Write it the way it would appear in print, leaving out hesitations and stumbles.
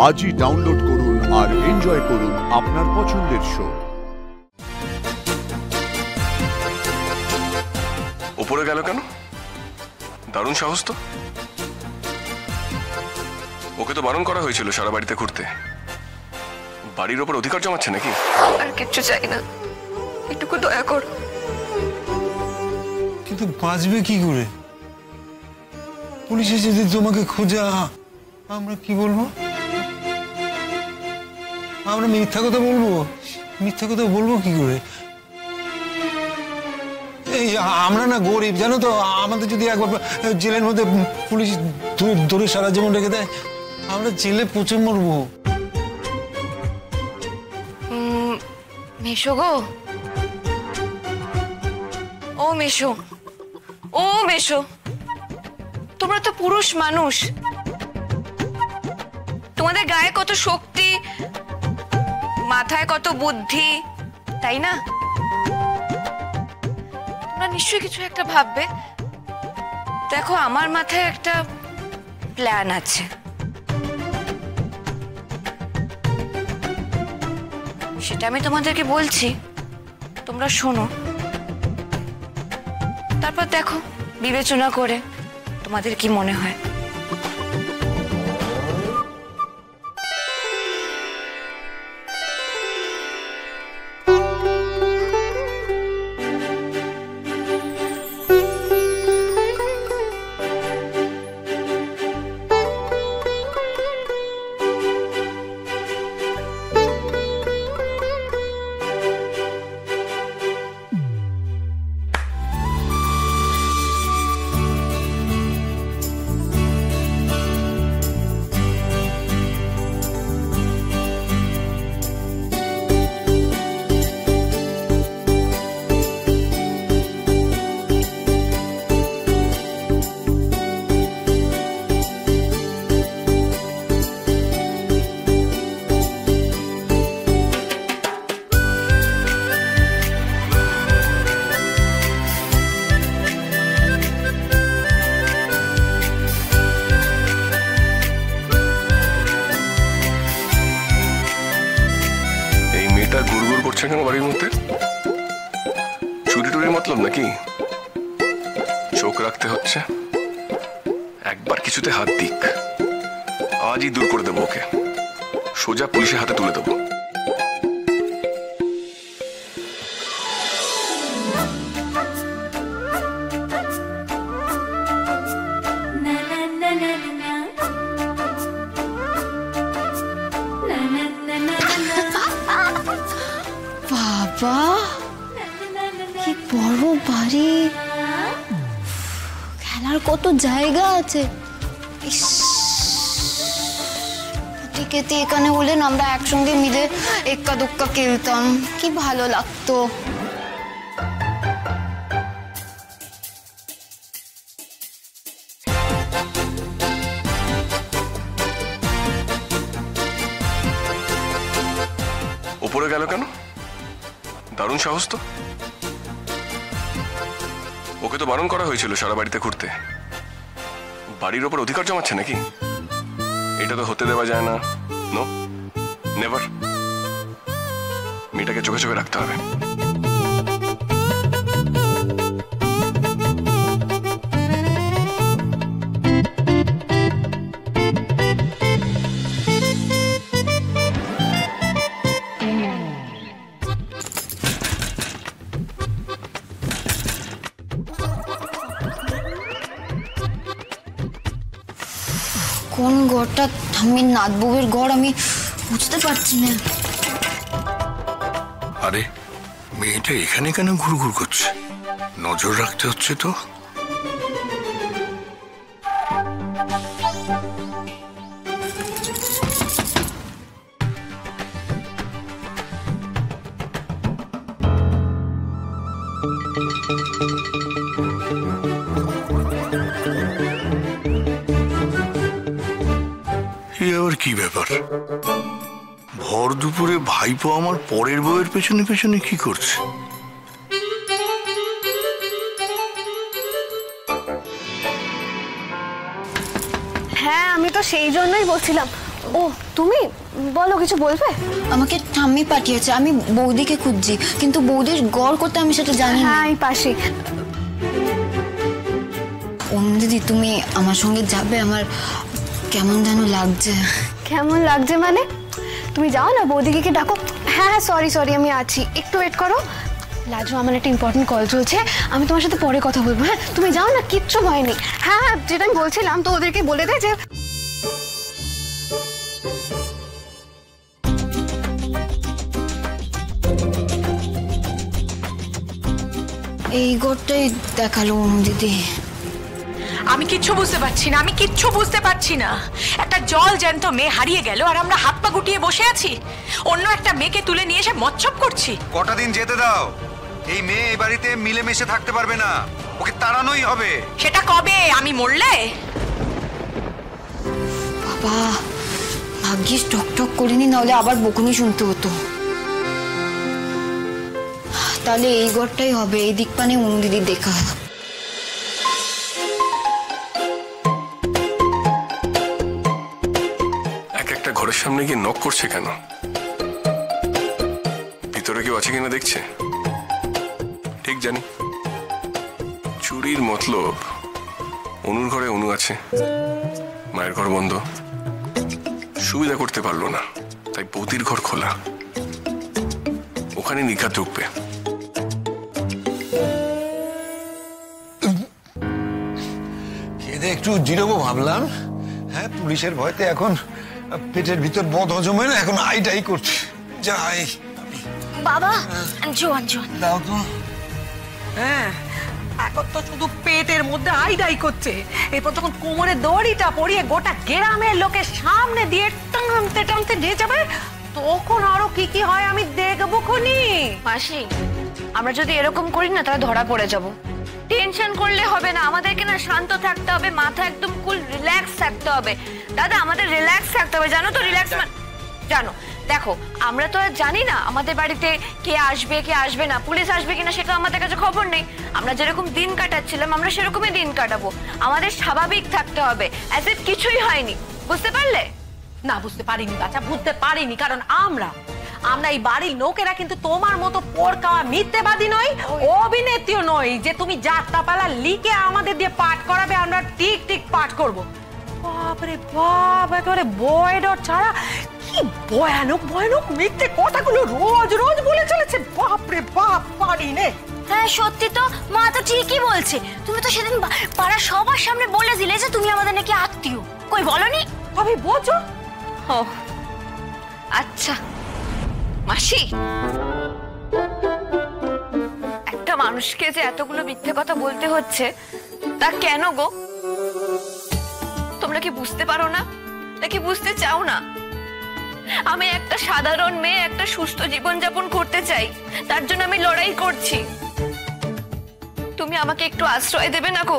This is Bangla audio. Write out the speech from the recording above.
আজই ডাউনলোড করুন আর এনজয় করুন আপনার পছন্দের শো। উপরে গেল কেন? দারুণ সাহস তো। ওকে তো বারণ করা হয়েছিল সারা বাড়িতে ঘুরতে। বাড়ির ওপর অধিকার জমাচ্ছে নাকি? আর কিচ্ছু চাই না, একটুকু দয়া কর। কিন্তু বাঁচবে কি করে? পুলিশে যদি তোমাকে খোঁজা, আমরা কি বলবো? আমরা মিথ্যা কথা বলবো? মিথ্যা কথা বলবো কি করে? এই আমরা না গরিব, জানো তো। আমাদের যদি একবার জেলের মধ্যে পুলিশ ধরে সারা জীবন রেখে দেয়, আমরা জেলে পচে মরবো। মেশো গো, ও মেশো, ও মেশো, তোমরা তো পুরুষ মানুষ, তোমাদের গায়ে কত শক্তি, মাথায় কত বুদ্ধি, তাই না? তোমরা নিশ্চয়ই কিছু একটা ভাববে। দেখো, আমার মাথায় একটা প্ল্যান আছে। সেটা আমি তোমাদেরকে বলছি, তোমরা শোনো, তারপর দেখো বিবেচনা করে তোমাদের কি মনে হয়। গুড়গুড় করছে কেন বাড়ির মধ্যে? চুরি টুরির মতলব নাকি? চোখ রাখতে হচ্ছে। একবার কিছুতে হাত দিক, আজই দূর করে দেবো ওকে। সোজা পুলিশের হাতে তুলে দেবো। বাবা, কি বড় বাড়ি, খেলার কত জায়গা আছে। টিকেতে এখানে হলেন আমরা একসঙ্গে মিলে এক্কা দুক্কা খেলতাম, কি ভালো লাগতো। উপরে গেল কেন? দারুণ সাহস তো। ওকে তো বারণ করা হয়েছিল সারা বাড়িতে ঘুরতে। বাড়ির ওপর অধিকার জমাচ্ছে নাকি? এটা তো হতে দেওয়া যায় না। No, never. মেয়েটাকে চোখে চোখে রাখতে হবে। কোন ঘরটা ঠাম্মির নাতবউয়ের ঘর আমি বুঝতে পারছি না। আরে, মেয়েটা এখানে কেন ঘুরঘুর করছে? নজর রাখতে হচ্ছে তো। আবার কি ব্যাপার? ভর দুপুরে ভাইপো আমার পরের বউয়ের পেছনে পেছনে কি করছে? হ্যাঁ, আমি তো সেই জন্যই বলছিলাম ও তুমি বলো, কিছু বলবে? আমাকে ঠাম্মি পাঠিয়েছে, আমি বৌদিকে খুঁজছি, কিন্তু বৌদির গড় করতে আমি সেটা জানি না। হ্যাঁ এই পাশে। অনু দিদি, তুমি আমার সঙ্গে যাবে? আমার কেমন যেন লাগছে। কেমন লাগছে মানে? তুমি যাও না, বৌদিকে ডাকো। হ্যাঁ হ্যাঁ সরি সরি, আমি আছি, একটু ওয়েট করো। লাজু, আমার একটা ইম্পর্টেন্ট কল চলছে, আমি তোমার সাথে পরে কথা বলবো। হ্যাঁ তুমি যাও না, কিচ্ছু হয়নি। হ্যাঁ হ্যাঁ, যেটা আমি বলছিলাম, তো ওদেরকে বলে দে যে এই গড়টাই দেখালো অনু দিদি। আমি কিচ্ছু বুঝতে পারছি না, আমি কিচ্ছু বুঝতে পারছি না। একটা জল জ্যান্ত মেয়ে হারিয়ে গেল আর আমরা হাত পা গুটিয়ে বসে আছি, অন্য একটা মেয়েকে তুলে নিয়ে এসে মচ্ছব করছি। কটা দিন যেতে দাও, এই মেয়ে এই বাড়িতে মিলেমিশে থাকতে পারবে না, ওকে তাড়ানোই হবে। সেটা কবে? আমি মরলে? বাবা, ভাগ্যিস টক করিনি, নাহলে আবার বকুনি শুনতে হতো। তাহলে এই ঘরটাই হবে, এই দিক পানে অনু দিদির দেখা। এক একটা ঘরের সামনে গিয়ে নক করছে কেন? ভিতরে কেউ আছে কিনা দেখছে। ঠিক জানি, চুরির মতলব অনুর ঘরে অনু আছে, মায়ের ঘর বন্ধ, সুবিধা করতে পারলো না, তাই বৌদির ঘর খোলা, ওখানে নিঘাত ঢুকবে। খেয়ে একটু জিরোবো ভাবলাম। হ্যাঁ, পুলিশের ভয়তে এখন পেটের ভিতর বদ হজম হয় না, এখন আইটাই করছে। যাই বাবা, জোয়ান জোয়ান দাও তো। হ্যাঁ, এখন তো শুধু পেটের মধ্যে আইডাই করছে, এরপর যখন কোমরে দড়িটা পরিয়ে গোটা গ্রামের লোকের সামনে দিয়ে টানতে টানতে নিয়ে যাবে, তখন আরো কি কি হয় আমি দেখবো খুনি। মাসি, আমরা যদি এরকম করি না তাহলে ধরা পড়ে যাব। টেনশন করলে হবে না, আমাদেরকে না শান্ত থাকতে হবে, মাথা একদম কুল রিল্যাক্স থাকতে হবে। দাদা, আমাদের রিল্যাক্স থাকতে হবে, জানো তো? রিল্যাক্স মানে জানো, দেখো আমরা তো আর জানি না আমাদের বাড়িতে কে আসবে কে আসবে না, পুলিশ আসবে কিনা সেটা আমাদের কাছে খবর নেই। আমরা যেরকম দিন কাটাচ্ছিলাম আমরা সেরকমই দিন কাটাবো। আমাদের স্বাভাবিক থাকতে হবে, অ্যাজ ইফ কিছুই হয়নি। বুঝতে পারলে? না, বুঝতে পারিনি বাচ্চা, বুঝতে পারিনি, কারণ আমরা এই বাড়ির লোকেরা কিন্তু তোমার মতো পোড়কাওয়া মিথ্যেবাদী নই, অভিনেত্রীও নই যে তুমি যাত্রাপালা লিখে আমাদের দিয়ে পাঠ করাবে, আমরা ঠিক ঠিক পাঠ করব। বাপরে বাপ, একেবারে বয়ডর ছাড়া কি ভয়ানক ভয়ানক মিথ্যে কথাগুলো রোজ রোজ বলে চলেছে। বাপরে বাপ, পারি নে। হ্যাঁ সত্যি তো, মা তো ঠিকই বলছে। তুমি তো সেদিন পাড়া সবার সামনে বলে দিলে যে তুমি আমাদের নাকি আত্মীয়, কই বলনি? তবে বোঝো। ও আচ্ছা মাসি, একটা মানুষকে যে এতগুলো মিথ্যে কথা বলতে হচ্ছে তা কেন গো? তোমরা কি বুঝতে পারো না, নাকি বুঝতে চাও না? আমি একটা সাধারণ মেয়ে, একটা সুস্থ জীবনযাপন করতে চাই, তার জন্য আমি লড়াই করছি। তুমি আমাকে একটু আশ্রয় দেবে না গো?